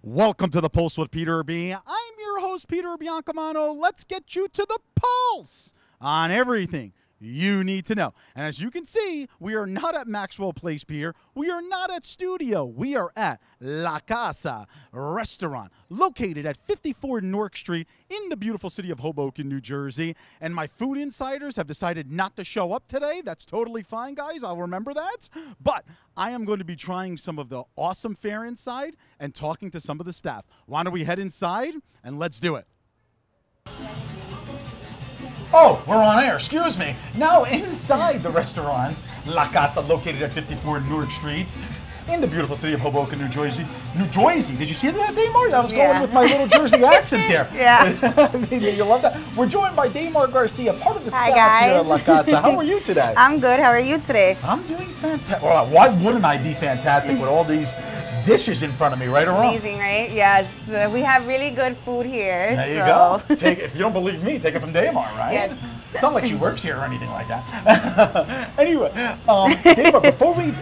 Welcome to the Pulse with Peter B. I'm your host, Peter Biancamano. Let's get you to the pulse on everything you need to know. And as you can see, we are not at Maxwell Place Pier. We are not at Studio. We are at La Casa Restaurant, located at 54 Newark Street in the beautiful city of Hoboken, New Jersey. And my food insiders have decided not to show up today. That's totally fine, guys. I'll remember that. But I am going to be trying some of the awesome fare inside and talking to some of the staff. Why don't we head inside and let's do it. Oh, we're on air. Excuse me. Now inside the restaurant, La Casa, located at 54 Newark Street, in the beautiful city of Hoboken, New Jersey. New Jersey. Did you see that, Damar? I was going with my little Jersey accent there. Yeah. I mean, you love that. We're joined by Damar Garcia, part of the Hi, staff guys. here at La Casa. How are you today? I'm good. How are you today? I'm doing fantastic. Well, why wouldn't I be fantastic with all these dishes in front of me, right or wrong? Amazing, right? Yes. We have really good food here. There you go. If you don't believe me, take it from Damar, right? Yes. It's not like she works here or anything like that. Anyway, Damar, before we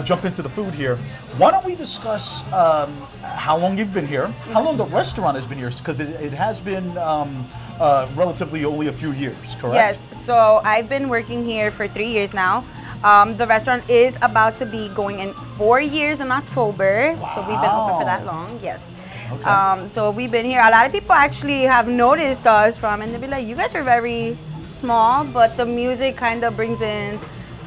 jump into the food here, why don't we discuss how long you've been here, how long the restaurant has been here, because it has been relatively only a few years, correct? Yes. So I've been working here for 3 years now. The restaurant is about to be going in 4 years in October. Wow. So we've been open for that long. Yes. Okay. So we've been here. A lot of people actually have noticed us from, and they'll be like, you guys are very small, but the music kind of brings in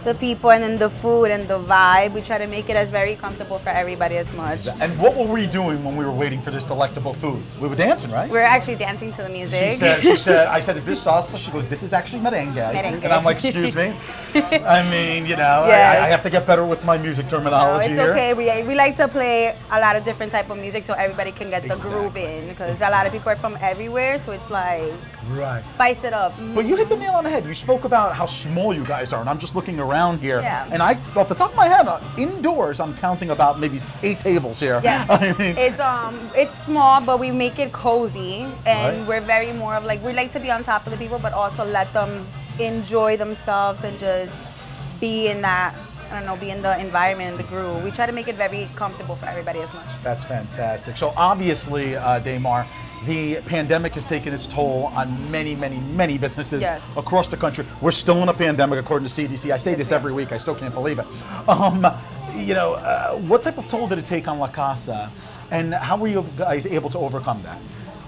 the people and then the food and the vibe. We try to make it as very comfortable for everybody as much. And what were we doing when we were waiting for this delectable food? We were dancing, right? We're actually dancing to the music. She said, I said, is this salsa? She goes, this is actually merengue. Merengue. And I'm like, excuse me? I mean, you know, Yes. I have to get better with my music No, terminology it's here. okay. We like to play a lot of different type of music so everybody can get the groove in, because a lot of people are from everywhere, so it's like, Right. spice it up. But you hit the nail on the head. You spoke about how small you guys are, and I'm just looking around here. Yeah. And I, off the top of my head, indoors, I'm counting about maybe 8 tables here. Yes. I mean, It's small, but we make it cozy, and Right. we're very more of like, we like to be on top of the people, but also let them enjoy themselves and just be in that, I don't know, be in the environment, in the groove. We try to make it very comfortable for everybody as much. That's fantastic. So obviously, Damar, the pandemic has taken its toll on many, many, many businesses Yes. across the country. We're still in a pandemic, according to CDC. I say this every week. I still can't believe it. You know, what type of toll did it take on La Casa, and how were you guys able to overcome that?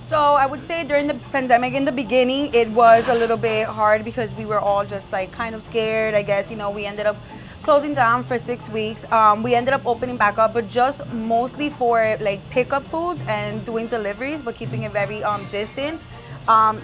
So I would say during the pandemic, in the beginning, it was a little bit hard because we were all just like kind of scared, I guess. You know, we ended up closing down for 6 weeks. We ended up opening back up, but just mostly for like pickup foods and doing deliveries, but keeping it very distant.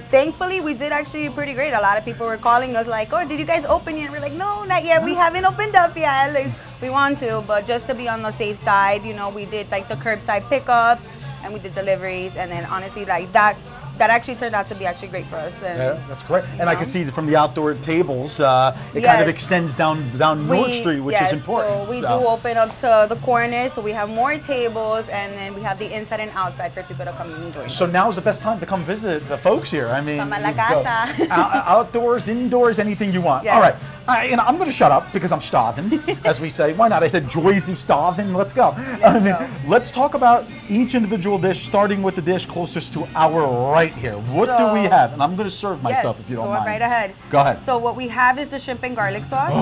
Thankfully, we did actually pretty great. A lot of people were calling us like, oh, did you guys open yet? We're like, no, not yet. We haven't opened up yet. Like, we want to, but just to be on the safe side, you know, we did like the curbside pickups and we did deliveries. And then honestly, like that actually turned out to be actually great for us. And, Yeah, that's correct. And I know? can see from the outdoor tables, it kind of Yes. extends down Newark Street, which is important. So we do open up to the corner, so we have more tables, and then we have the inside and outside for people to come and join us. So now is the best time to come visit the folks here. I mean, Come a la you go casa. outdoors, indoors, anything you want. Yes. All right. I'm going to shut up because I'm starving, as we say. Why not? I said Joyzy starving. Let's go. I mean, let's talk about each individual dish, starting with the dish closest to our right here. What do we have? And I'm going to serve myself if you don't mind. Go right ahead. Go ahead. So what we have is the shrimp and garlic sauce.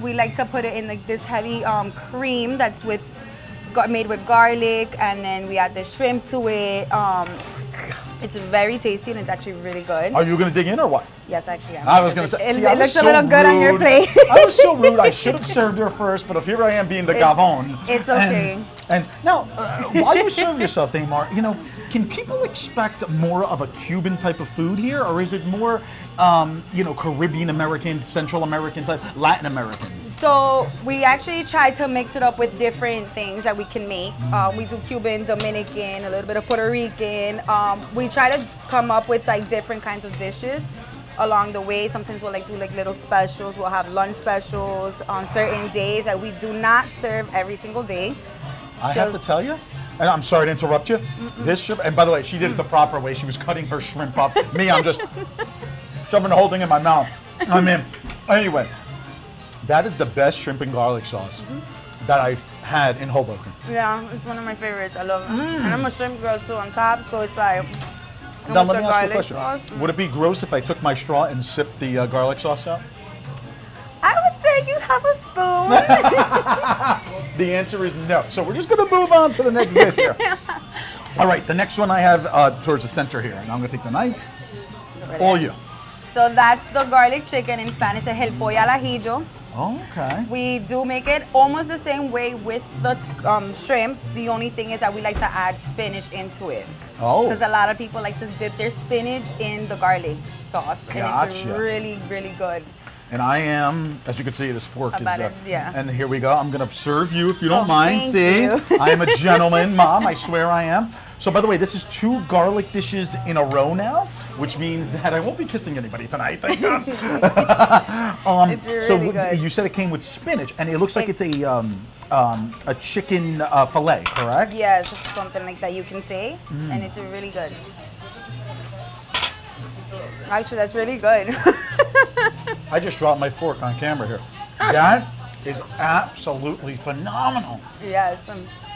We like to put it in like this heavy cream that's made with garlic, and then we add the shrimp to it. It's very tasty and it's actually really good. Are you going to dig in or what? Yes, actually. I was going to say, It see, I was looks so a little good on your rude. plate. I was so rude. I should have served her first, but here I am being the gavon. It's okay. And now, while you serve yourself, Damar, you know, can people expect more of a Cuban type of food here, or is it more, you know, Caribbean American, Central American type, Latin American? So we actually try to mix it up with different things that we can make. We do Cuban, Dominican, a little bit of Puerto Rican. We try to come up with like different kinds of dishes along the way. Sometimes we'll like do like little specials. We'll have lunch specials on certain days that we do not serve every single day. I have to tell you, and I'm sorry to interrupt you, this shrimp, and by the way, she did it the proper way. She was cutting her shrimp up. Me, I'm just shoving the whole thing in my mouth. I mean, anyway, that is the best shrimp and garlic sauce that I've had in Hoboken. Yeah, it's one of my favorites. I love it. And I'm a shrimp girl too on top, so it's like. Now let me ask you a question. Sauce. Would it be gross if I took my straw and sipped the garlic sauce out? I would say you have a spoon. The answer is no. So we're just going to move on to the next dish here. All right, the next one I have towards the center here. And I'm going to take the knife. All you. So that's the garlic chicken, in Spanish, el pollo al ajillo. Okay. We do make it almost the same way with the shrimp. The only thing is that we like to add spinach into it. Oh. Because a lot of people like to dip their spinach in the garlic sauce. And it's really, really good. And I am, as you can see, this fork is, yeah. And here we go. I'm going to serve you if you don't mind. Thank See, you. I am a gentleman, Mom. I swear I am. So, by the way, this is 2 garlic dishes in a row now, which means that I won't be kissing anybody tonight. Thank God. It's really good. You said it came with spinach, and it looks like it's a chicken fillet, correct? Yes, something like that you can say, and it's really good. Actually, that's really good. I just dropped my fork on camera here. That is absolutely phenomenal. Yes,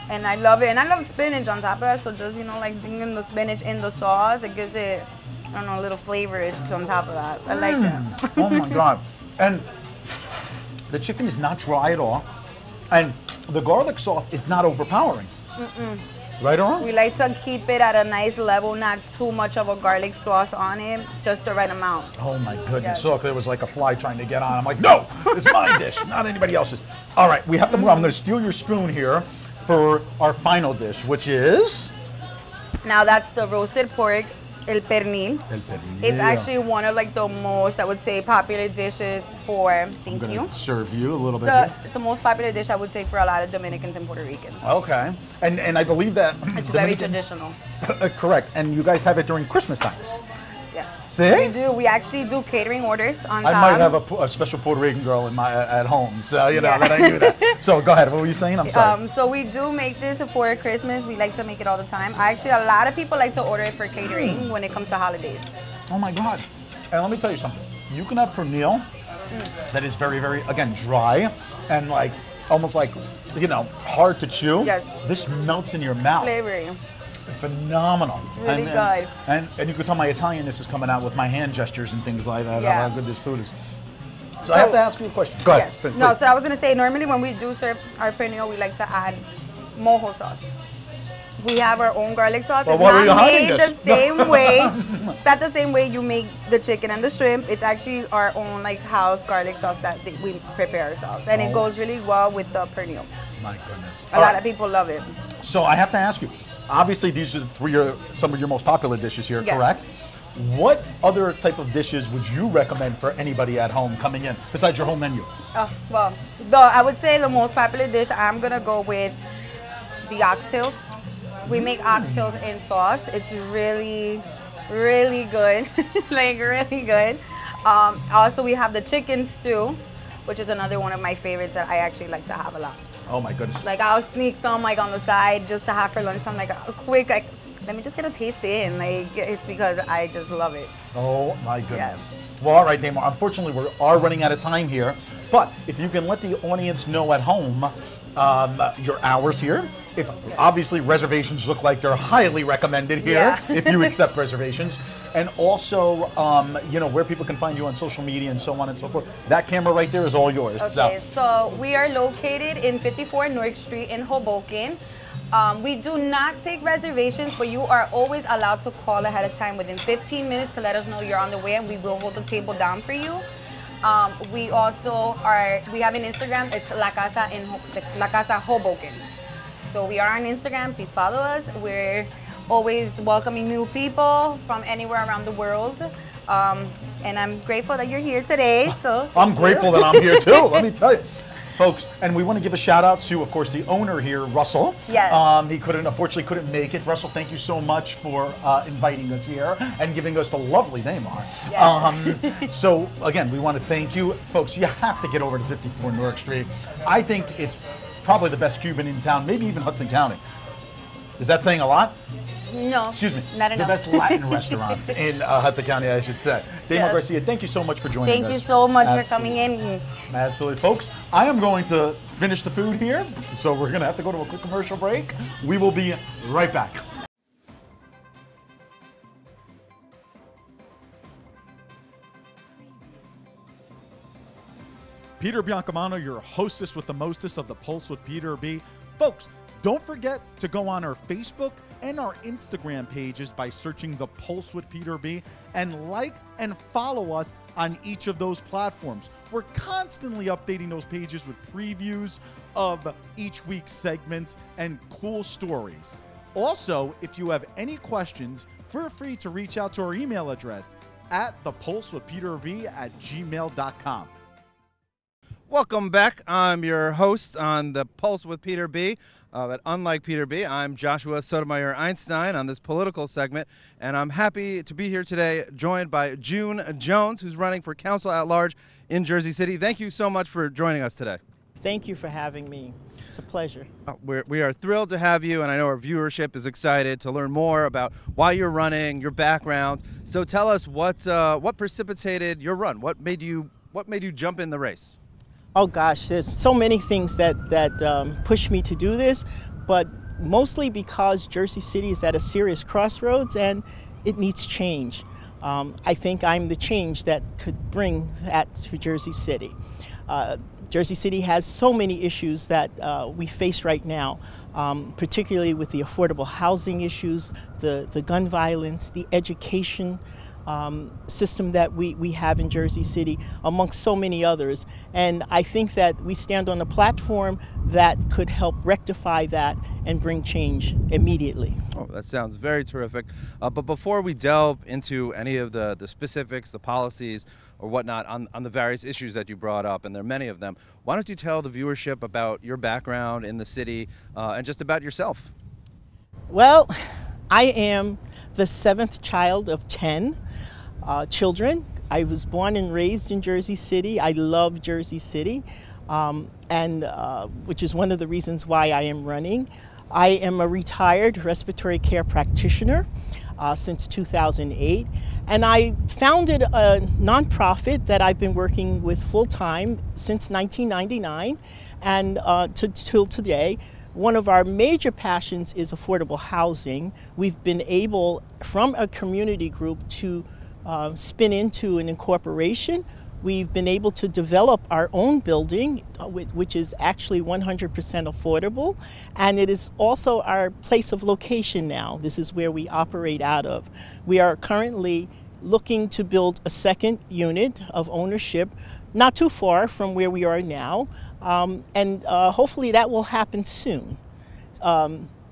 and I love it. And I love spinach on top of that, so just, like bringing the spinach in the sauce, it gives it, I don't know, a little flavorish on top of that. I like that. Oh my God. And the chicken is not dry at all. And the garlic sauce is not overpowering. Right or wrong? We like to keep it at a nice level, not too much of a garlic sauce on it, just the right amount. Oh my goodness. Yes. So there was like a fly trying to get on. I'm like, no, it's my dish, not anybody else's. All right, we have to move. I'm going to steal your spoon here for our final dish, which is? Now that's the roasted pork, el pernil. It's actually one of the most, I would say, popular dishes for, thank you. Serve you a little bit here. It's the most popular dish, I would say, for a lot of Dominicans and Puerto Ricans. Okay. And I believe that it's very traditional. Correct. And you guys have it during Christmas time. Yes. See? We do. We actually do catering orders on I top. might have a special Puerto Rican girl at home, so that I knew that. So go ahead. What were you saying? I'm sorry. So we do make this for Christmas. We like to make it all the time. Actually, a lot of people like to order it for catering when it comes to holidays. Oh my God. And let me tell you something. You can have pernil that is very, very, again, dry and almost hard to chew. Yes. This melts in your mouth. Flavory. Phenomenal. It's really good. And you can tell my Italianness is coming out with my hand gestures and things like that, Yeah. how good this food is. So I have to ask you a question. Go ahead. Yes. No, so I was going to say, normally when we do serve our pernil, we like to add mojo sauce. We have our own garlic sauce. Well, it's why are you not hiding made this? the same way. It's not the same way you make the chicken and the shrimp. It's actually our own house garlic sauce that we prepare ourselves. And it goes really well with the pernil. My goodness. A lot of people love it. So I have to ask you, obviously these are some of your most popular dishes here, Yes. correct? What other type of dishes would you recommend for anybody at home coming in, besides your home menu? Well, I would say the most popular dish, I'm going to go with the oxtails. We make oxtails in sauce. It's really, really good. Really good. Also, we have the chicken stew, which is another one of my favorites that I actually like to have a lot. Oh my goodness. I'll sneak some on the side just to have for lunch. Some a quick let me just get a taste in. It's because I just love it. Oh my goodness. Yes. Well, all right, Damar. Unfortunately, we are running out of time here. But if you can let the audience know at home your hours here. Obviously reservations look like they're highly recommended here if you accept reservations. And also, where people can find you on social media and so on and so forth. That camera right there is all yours. Okay, so we are located in 54 North Street in Hoboken. We do not take reservations, but you are always allowed to call ahead of time within 15 minutes to let us know you're on the way, and we will hold the table down for you. We have an Instagram. It's La Casa Hoboken. So we are on Instagram. Please follow us. We're always welcoming new people from anywhere around the world. And I'm grateful that you're here today. So I'm grateful that I'm here too, let me tell you. Folks, and we want to give a shout out to, of course, the owner here, Russell. Yes. He unfortunately couldn't make it. Russell, thank you so much for inviting us here and giving us the lovely Neymar. Yes. So again, we want to thank you. Folks, you have to get over to 54 Newark Street. I think it's probably the best Cuban in town, maybe even Hudson County. Is that saying a lot? No, excuse me, not the enough. best Latin restaurants in Hudson County, I should say. Damo Yes. Garcia, thank you so much for joining us. Thank you so much for Absolutely. coming in. Absolutely. Folks, I am going to finish the food here, so we're going to have to go to a quick commercial break. We will be right back. Peter Biancamano, your hostess with the mostest of the Pulse with Peter B. Folks, don't forget to go on our Facebook and our Instagram pages by searching The Pulse with Peter B. and like and follow us on each of those platforms. We're constantly updating those pages with previews of each week's segments and cool stories. Also, if you have any questions, feel free to reach out to our email address at thepulsewithpeterb@gmail.com. Welcome back. I'm your host on The Pulse with Peter B. But unlike Peter B., I'm Joshua Sotomayor Einstein on this political segment, and I'm happy to be here today joined by June Jones, who's running for council at large in Jersey City. Thank you so much for joining us today. Thank you for having me. It's a pleasure. We are thrilled to have you, and I know our viewership is excited to learn more about why you're running, your background. So tell us what precipitated your run. What made you jump in the race? Oh gosh, there's so many things that push me to do this, but mostly because Jersey City is at a serious crossroads and it needs change. I think I'm the change that could bring that to Jersey City. Jersey City has so many issues that we face right now, particularly with the affordable housing issues, the gun violence, the education system that we have in Jersey City, amongst so many others. And I think that we stand on a platform that could help rectify that and bring change immediately. Oh, that sounds very terrific. But before we delve into any of the specifics, the policies, or whatnot on the various issues that you brought up, and there are many of them, why don't you tell the viewership about your background in the city and just about yourself? Well, I am the 7th child of 10 children. I was born and raised in Jersey City. I love Jersey City, and which is one of the reasons why I am running. I am a retired respiratory care practitioner since 2008, and I founded a nonprofit that I've been working with full-time since 1999 and till today. One of our major passions is affordable housing. We've been able, from a community group, to spin into an incorporation. We've been able to develop our own building, which is actually 100% affordable, and it is also our place of location now. This is where we operate out of. We are currently looking to build a second unit of ownership, not too far from where we are now, and hopefully that will happen soon.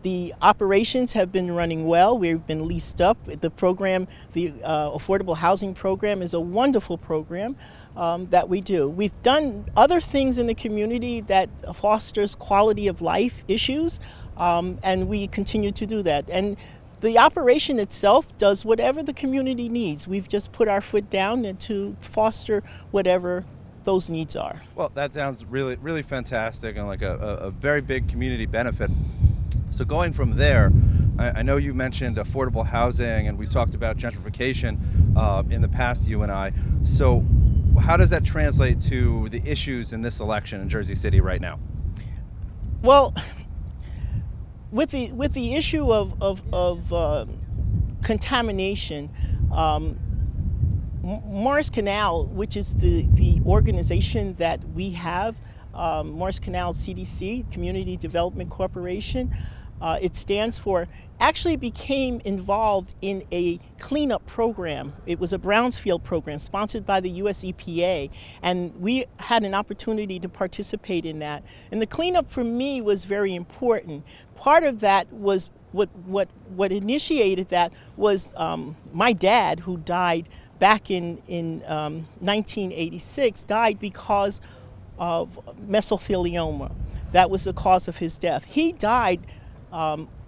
The operations have been running well. We've been leased up. The program, the Affordable Housing Program, is a wonderful program that we do. We've done other things in the community that fosters quality of life issues, and we continue to do that. And the operation itself does whatever the community needs. We've just put our foot down and to foster whatever those needs are. Well, that sounds really, really fantastic and like a very big community benefit. So going from there, I know you mentioned affordable housing, and we've talked about gentrification in the past, you and I. So how does that translate to the issues in this election in Jersey City right now? Well, with the issue of contamination, Morris Canal, which is the organization that we have, Morris Canal CDC, Community Development Corporation, it stands for, actually became involved in a cleanup program. It was a brownfield program sponsored by the US EPA, and we had an opportunity to participate in that. And the cleanup for me was very important. Part of that was what initiated that was my dad, who died back in 1986, died because of mesothelioma. That was the cause of his death. He died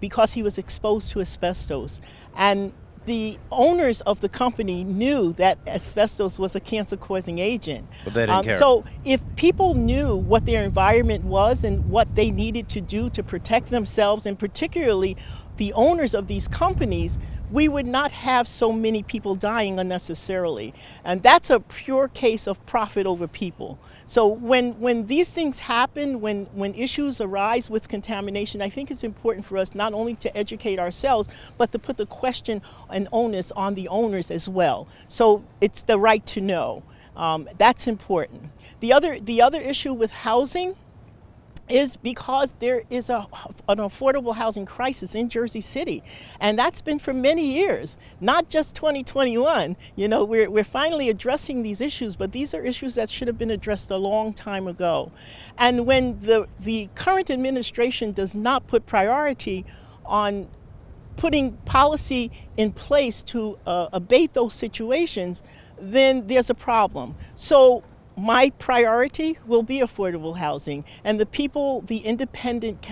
because he was exposed to asbestos. And the owners of the company knew that asbestos was a cancer-causing agent. But they didn't care. So if people knew what their environment was and what they needed to do to protect themselves, and particularly the owners of these companies, we would not have so many people dying unnecessarily. And that's a pure case of profit over people. So when these things happen, when issues arise with contamination, I think it's important for us not only to educate ourselves, but to put the question and onus on the owners as well. So it's the right to know. That's important. The other issue with housing is because there is an affordable housing crisis in Jersey City, and that's been for many years, not just 2021. You know, we're finally addressing these issues, but these are issues that should have been addressed a long time ago. And when the current administration does not put priority on putting policy in place to abate those situations, then there's a problem. So my priority will be affordable housing, and the people, the independent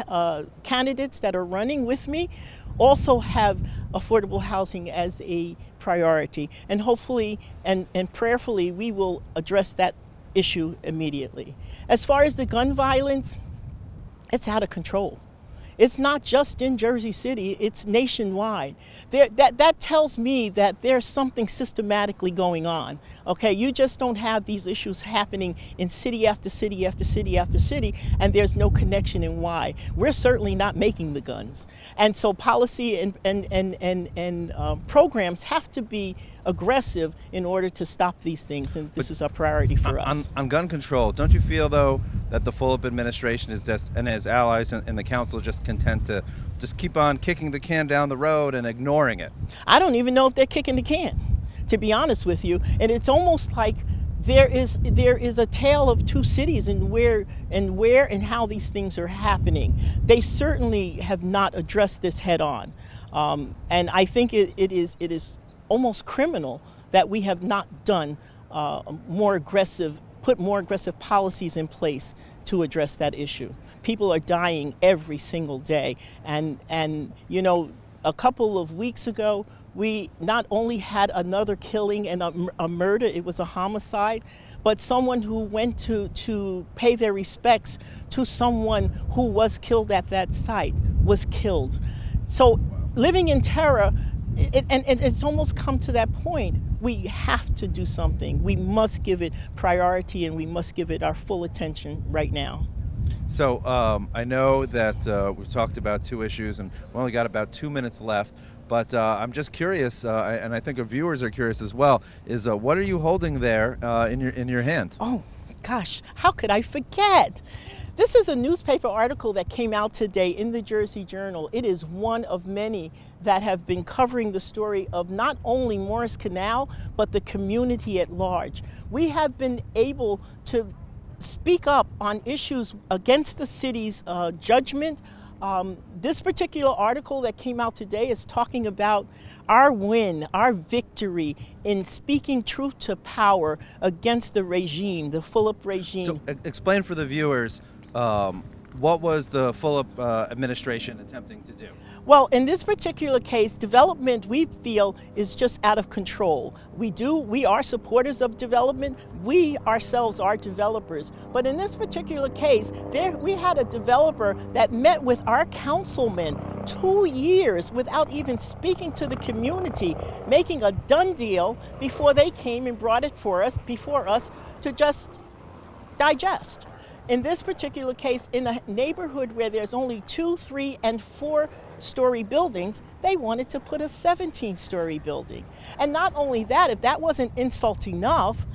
candidates that are running with me also have affordable housing as a priority, and hopefully and prayerfully we will address that issue immediately. As far as the gun violence, it's out of control. It's not just in Jersey City, it's nationwide. That tells me that there's something systematically going on. Okay, you just don't have these issues happening in city after city after city after city, and there's no connection in why. We're certainly not making the guns. And so policy and programs have to be aggressive in order to stop these things, and this is a priority for us. On gun control, don't you feel, though, that the Fulop administration is just, and his allies in the council, just content to just keep on kicking the can down the road and ignoring it? I don't even know if they're kicking the can, to be honest with you. And it's almost like there is a tale of two cities in where and how these things are happening. They certainly have not addressed this head on, and I think it is almost criminal that we have not done put more aggressive policies in place to address that issue. People are dying every single day, and you know, a couple of weeks ago we not only had another killing and a murder, it was a homicide, but someone who went to pay their respects to someone who was killed at that site was killed. So living in terror, and it's almost come to that point. We have to do something. We must give it priority, and we must give it our full attention right now. So I know that we've talked about two issues, and we only got about 2 minutes left. But I'm just curious, and I think our viewers are curious as well. Is what are you holding there in your hand? Oh, gosh, how could I forget? This is a newspaper article that came out today in the Jersey Journal. It is one of many that have been covering the story of not only Morris Canal, but the community at large. We have been able to speak up on issues against the city's judgment. This particular article that came out today is talking about our win, our victory in speaking truth to power against the regime, the Fulop regime. So explain for the viewers, what was the Fulop administration attempting to do? Well, in this particular case, development, we feel, is just out of control. We are supporters of development. We ourselves are developers. But in this particular case, we had a developer that met with our councilmen 2 years without even speaking to the community, making a done deal before they came and brought it before us to just digest. In this particular case, in a neighborhood where there's only 2, 3, and 4-story buildings, they wanted to put a 17-story building. And not only that, if that wasn't insult enough,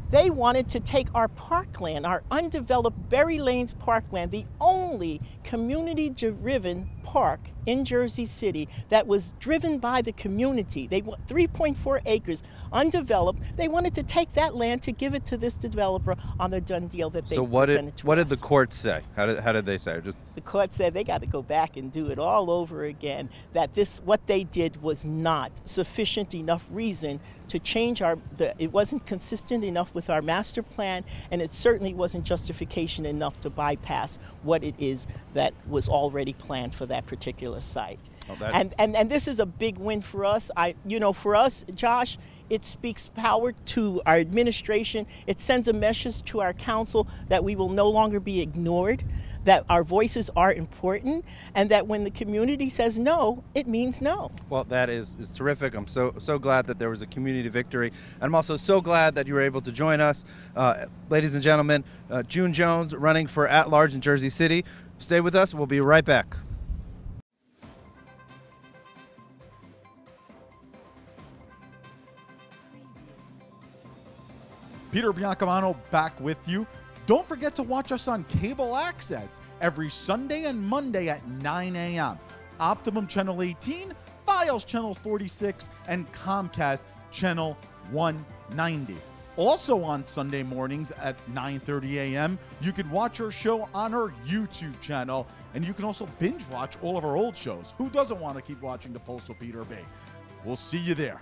they wanted to take our parkland, our undeveloped Berry Lanes parkland, the only community-driven park in Jersey City that was driven by the community. They want 3.4 acres, undeveloped. They wanted to take that land to give it to this developer on the done deal that they presented to us. So what did the court say? How did they say? The court said they got to go back and do it all over again, that what they did was not sufficient enough reason to change it wasn't consistent enough with our master plan, and it certainly wasn't justification enough to bypass what it is that was already planned for that particular site. And this is a big win for us. For us, Josh, it speaks power to our administration. It sends a message to our council that we will no longer be ignored, that our voices are important, and that when the community says no, it means no. Well, that is terrific. I'm so glad that there was a community victory. And I'm also so glad that you were able to join us. Ladies and gentlemen, June Jones running for at-large in Jersey City. Stay with us. We'll be right back. Peter Biancamano back with you. Don't forget to watch us on cable access every Sunday and Monday at 9 a.m. Optimum Channel 18, Fios Channel 46, and Comcast Channel 190. Also on Sunday mornings at 9:30 a.m., you can watch our show on our YouTube channel, and you can also binge watch all of our old shows. Who doesn't want to keep watching The Pulse with Peter B? We'll see you there.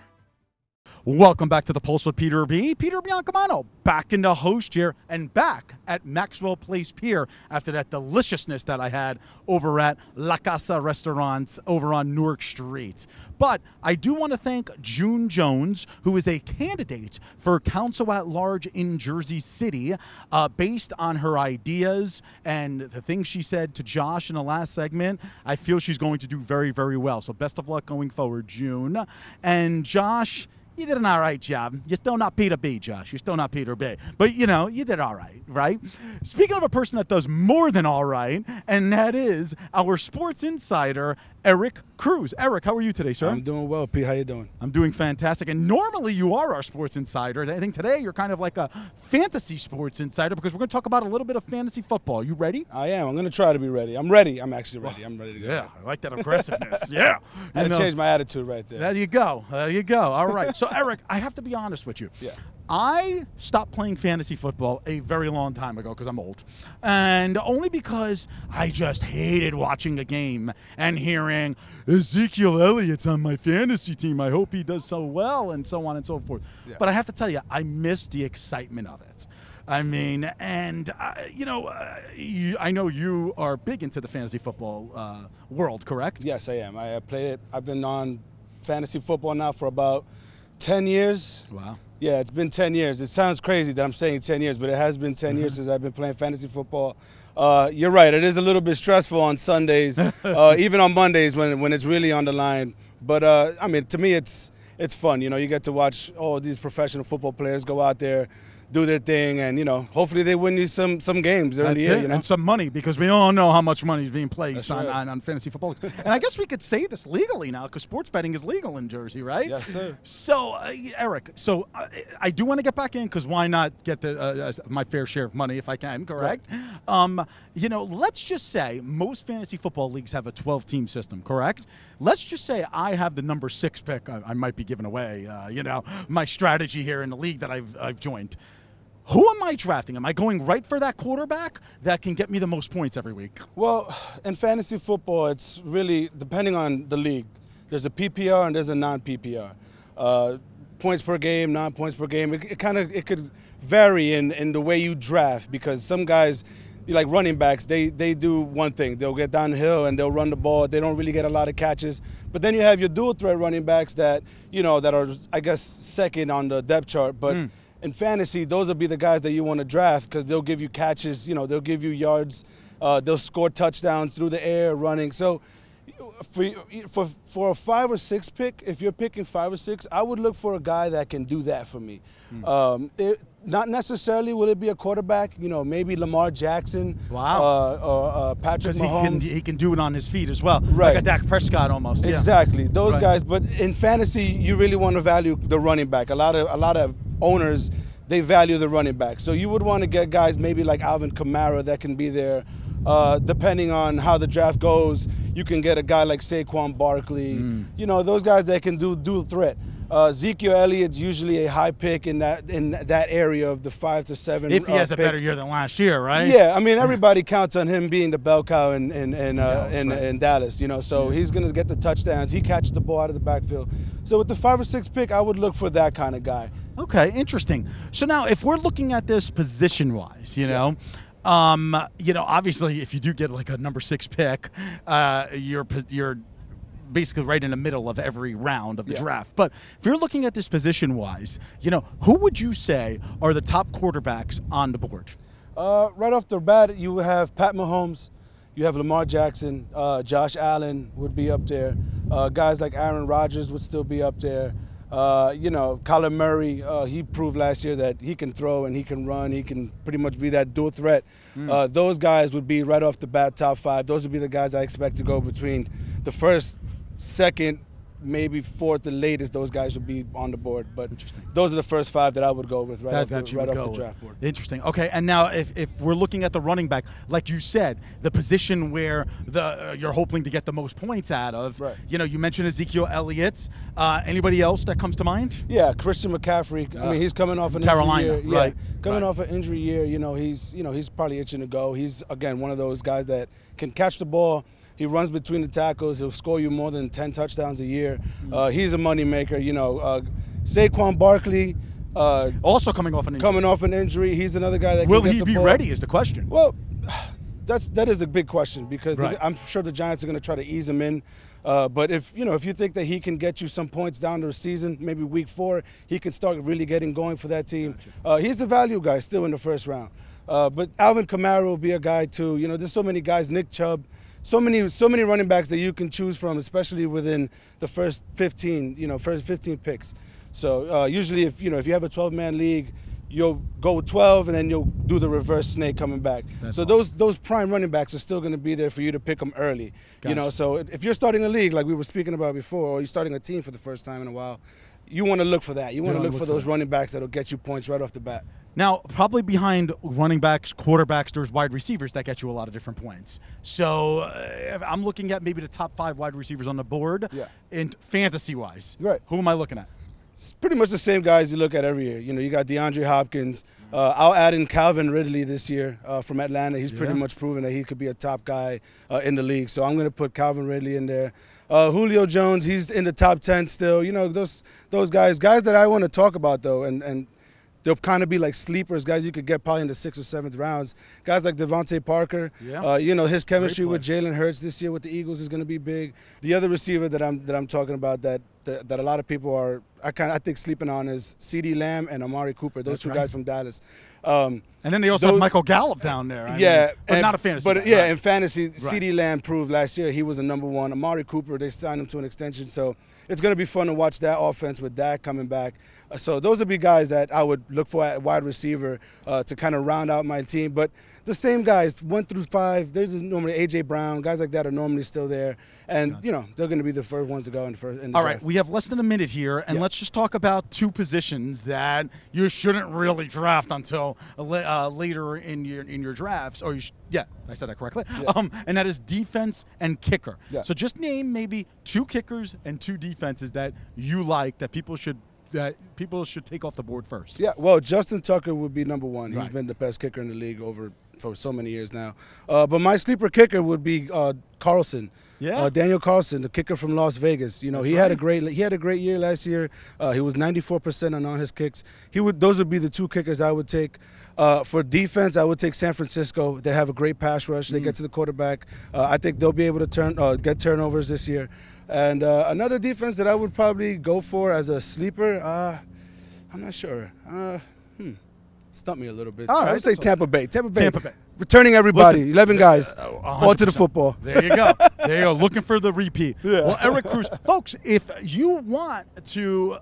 Welcome back to The Pulse with Peter B. Peter Biancamano back in the host chair and back at Maxwell Place Pier after that deliciousness that I had over at La Casa Restaurants over on Newark Street. But I do want to thank June Jones, who is a candidate for council at large in Jersey City, based on her ideas and the things she said to Josh in the last segment. I feel she's going to do very, very well. So best of luck going forward, June. And Josh, you did an all right job. You're still not Peter B, Josh. You're still not Peter B. But, you did all right, right? Speaking of a person that does more than all right, and that is our sports insider, Eric Cruz. Eric, how are you today, sir? I'm doing well, Pete. How you doing? I'm doing fantastic. And normally you are our sports insider. I think today you're kind of like a fantasy sports insider because we're going to talk about a little bit of fantasy football. You ready? I am. I'm going to try to be ready. I'm ready. I'm actually ready. I'm ready to go. Yeah, I like that aggressiveness. Yeah. I had to change my attitude right there. There you go. There you go. All right. So, Eric, I have to be honest with you. Yeah. I stopped playing fantasy football a very long time ago because I'm old. And only because I just hated watching a game and hearing Ezekiel Elliott's on my fantasy team. I hope he does so well and so on and so forth. Yeah. But I have to tell you, I miss the excitement of it. I mean, and, I know you are big into the fantasy football world, correct? Yes, I am. I played it. I've been on fantasy football now for about 10 years. Wow. Yeah, it's been 10 years. It sounds crazy that I'm saying 10 years, but it has been 10 years since I've been playing fantasy football. You're right. It is a little bit stressful on Sundays, even on Mondays when it's really on the line. But, to me, it's fun. You get to watch all these professional football players go out there, do their thing, and, hopefully they win you some games during the year. And some money, because we all know how much money is being placed on fantasy football. And I guess we could say this legally now because sports betting is legal in Jersey, right? Yes, sir. So, Eric, I do want to get back in because why not get my fair share of money if I can, correct? Right. Let's just say most fantasy football leagues have a 12-team system, correct? Let's just say I have the number 6 pick. I might be giving away, my strategy here in the league that I've joined. Who am I drafting? Am I going right for that quarterback that can get me the most points every week? Well, in fantasy football, it's really depending on the league. There's a PPR and there's a non-PPR. Points per game, non-points per game. It could vary in the way you draft because some guys, like running backs, they do one thing. They'll get downhill and they'll run the ball. They don't really get a lot of catches. But then you have your dual threat running backs that are, I guess, second on the depth chart. But in fantasy, those will be the guys that you want to draft because they'll give you catches, they'll give you yards, they'll score touchdowns through the air, running. So for a 5 or 6 pick, if you're picking 5 or 6, I would look for a guy that can do that for me. Not necessarily will it be a quarterback, maybe Lamar Jackson. Wow. Or Patrick Mahomes. He can do it on his feet as well. Right. Like a Dak Prescott almost. Exactly. Yeah. Those guys. But in fantasy, you really want to value the running back. A lot of owners, they value the running back. So you would want to get guys maybe like Alvin Kamara that can be there. Depending on how the draft goes, you can get a guy like Saquon Barkley. Those guys that can do dual threat. Ezekiel Elliott's usually a high pick in that area of the 5 to 7. If he has a better year than last year, right? Yeah, everybody counts on him being the bell cow in Dallas. So he's going to get the touchdowns. He catches the ball out of the backfield. So with the 5 or 6 pick, I would look for that kind of guy. Okay, interesting. So now, if we're looking at this position-wise, obviously, if you do get like a number 6 pick, your basically right in the middle of every round of the draft. But if you're looking at this position-wise, who would you say are the top quarterbacks on the board? Right off the bat, you have Pat Mahomes. You have Lamar Jackson. Josh Allen would be up there. Guys like Aaron Rodgers would still be up there. Kyler Murray, he proved last year that he can throw and he can run. He can pretty much be that dual threat. Those guys would be right off the bat top 5. Those would be the guys I expect to go between the first, second, maybe fourth, the latest. Those guys would be on the board. But those are the first 5 that I would go with right off the draft board. Interesting. Okay, and now if we're looking at the running back, like you said, the position where you're hoping to get the most points out of, you mentioned Ezekiel Elliott. Anybody else that comes to mind? Yeah, Christian McCaffrey. I mean, he's coming off an Carolina, injury year. right? Coming off an injury year. He's probably itching to go. He's again one of those guys that can catch the ball. He runs between the tackles. He'll score you more than 10 touchdowns a year. He's a moneymaker. Saquon Barkley. Also coming off an injury. He's another guy that will can he get the be ball. ready is the question. Well, that is a big question because I'm sure the Giants are going to try to ease him in. But if you think that he can get you some points down the season, maybe week 4, he can start really getting going for that team. He's a value guy still in the first round. But Alvin Kamara will be a guy too. There's so many guys. Nick Chubb. So many running backs that you can choose from, especially within the first 15 picks. So usually, if you have a 12-man league, you'll go with 12, and then you'll do the reverse snake coming back. That's so awesome. those prime running backs are still going to be there for you to pick them early. Gotcha. So if you're starting a league like we were speaking about before, or you're starting a team for the first time in a while, you want to look for that. You want to look for those running backs that'll get you points right off the bat. Now, probably behind running backs, quarterbacks, there's wide receivers that get you a lot of different points. So if I'm looking at maybe the top 5 wide receivers on the board in fantasy-wise. Right. Who am I looking at? It's pretty much the same guys you look at every year. You got DeAndre Hopkins. I'll add in Calvin Ridley this year from Atlanta. He's pretty much proven that he could be a top guy in the league. So I'm going to put Calvin Ridley in there. Julio Jones, he's in the top 10 still. Those guys that I want to talk about, though, and they'll kind of be like sleepers, guys you could get probably in the 6th or 7th rounds. Guys like Devontae Parker, his chemistry with Jalen Hurts this year with the Eagles is going to be big. The other receiver that I'm talking about that a lot of people are I think sleeping on is CeeDee Lamb and Amari Cooper. Those two guys from Dallas. And then they also have Michael Gallup down there. But not a fantasy. But in fantasy, CeeDee Lamb proved last year he was a #1. Amari Cooper, they signed him to an extension, so it's going to be fun to watch that offense with Dak coming back. So those would be guys that I would look for at wide receiver to kind of round out my team. But the same guys, 1 through 5, there's normally A.J. Brown, guys like that are normally still there. And, they're going to be the first ones to go in the first. All right, we have less than a minute here, and let's just talk about 2 positions that you shouldn't really draft until later in your drafts. Or I said that correctly. And that is defense and kicker. So just name maybe 2 kickers and 2 defenses that you like that people should take off the board first. Yeah, well, Justin Tucker would be #1. He's been the best kicker in the league for so many years now. But my sleeper kicker would be Carlson. Daniel Carlson, the kicker from Las Vegas. He had a great year last year. He was 94% on all his kicks. Those would be the 2 kickers I would take. For defense, I would take San Francisco. They have a great pass rush. They get to the quarterback. I think they'll be able to get turnovers this year. And another defense that I would probably go for as a sleeper, I'm not sure. Stump me a little bit. I would say Tampa Bay. Tampa Bay. Returning everybody, 11 guys, all to the football. There you go. Looking for the repeat. Well, Eric Cruz, folks, if you want to,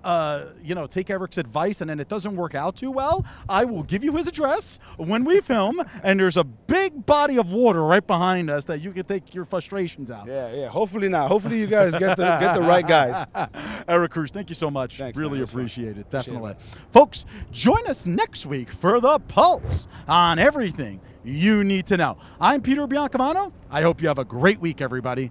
take Eric's advice and then it doesn't work out too well, I will give you his address when we film, and there's a big body of water right behind us that you can take your frustrations out. Yeah. Hopefully not. Hopefully you guys get the right guys. Eric Cruz, thank you so much. Thanks, really man. appreciate it. Definitely. Appreciate it. Folks, join us next week for The Pulse on everything you need to know. I'm Peter Biancamano. I hope you have a great week, everybody.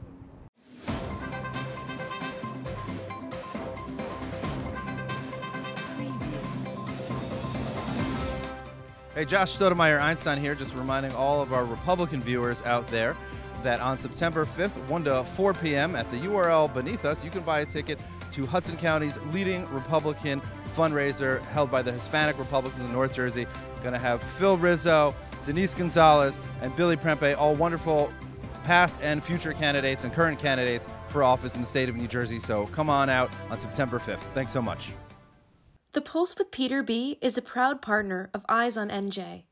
Hey, Josh Sotomayor Einstein here, just reminding all of our Republican viewers out there that on September 5th, 1 to 4 p.m. at the URL beneath us, you can buy a ticket to Hudson County's leading Republican fundraiser held by the Hispanic Republicans in North Jersey. Going to have Phil Rizzo, Denise Gonzalez, and Billy Prempe, all wonderful past and future candidates and current candidates for office in the state of New Jersey. So come on out on September 5th. Thanks so much. The Pulse with Peter B. is a proud partner of Eyes on NJ.